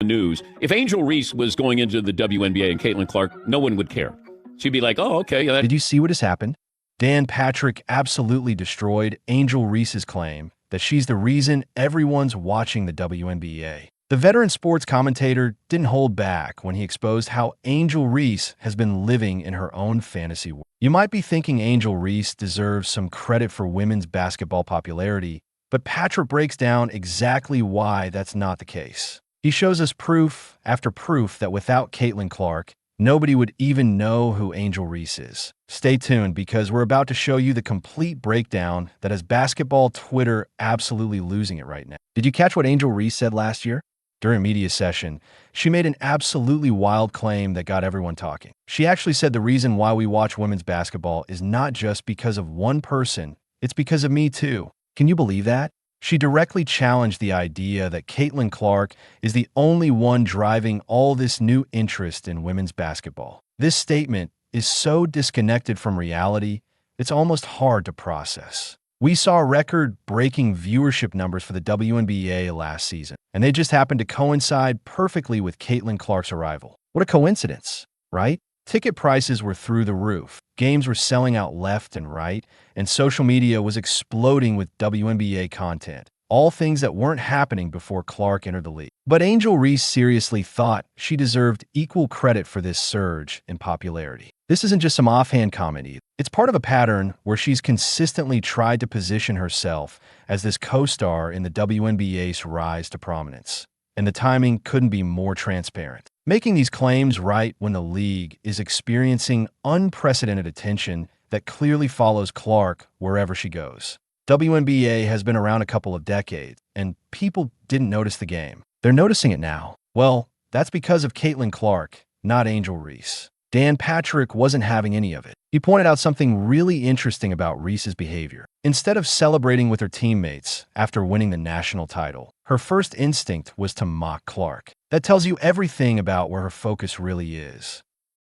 news. If Angel Reese was going into the WNBA and Caitlin Clark, no one would care. She'd be like, oh, okay. Did you see what has happened? Dan Patrick absolutely destroyed Angel Reese's claim that she's the reason everyone's watching the WNBA. The veteran sports commentator didn't hold back when he exposed how Angel Reese has been living in her own fantasy world. You might be thinking Angel Reese deserves some credit for women's basketball popularity, but Patrick breaks down exactly why that's not the case. He shows us proof after proof that without Caitlin Clark, nobody would even know who Angel Reese is. Stay tuned because we're about to show you the complete breakdown that has basketball Twitter absolutely losing it right now. Did you catch what Angel Reese said last year? During a media session, she made an absolutely wild claim that got everyone talking. She actually said the reason why we watch women's basketball is not just because of one person, it's because of me too. Can you believe that? She directly challenged the idea that Caitlin Clark is the only one driving all this new interest in women's basketball. This statement is so disconnected from reality, it's almost hard to process. We saw record-breaking viewership numbers for the WNBA last season, and they just happened to coincide perfectly with Caitlin Clark's arrival. What a coincidence, right? Ticket prices were through the roof, games were selling out left and right, and social media was exploding with WNBA content. All things that weren't happening before Clark entered the league. But Angel Reese seriously thought she deserved equal credit for this surge in popularity. This isn't just some offhand comment either. It's part of a pattern where she's consistently tried to position herself as this co-star in the WNBA's rise to prominence. And the timing couldn't be more transparent. Making these claims right when the league is experiencing unprecedented attention that clearly follows Clark wherever she goes. WNBA has been around a couple of decades, and people didn't notice the game. They're noticing it now. Well, that's because of Caitlin Clark, not Angel Reese. Dan Patrick wasn't having any of it. He pointed out something really interesting about Reese's behavior. Instead of celebrating with her teammates after winning the national title, her first instinct was to mock Clark. That tells you everything about where her focus really is.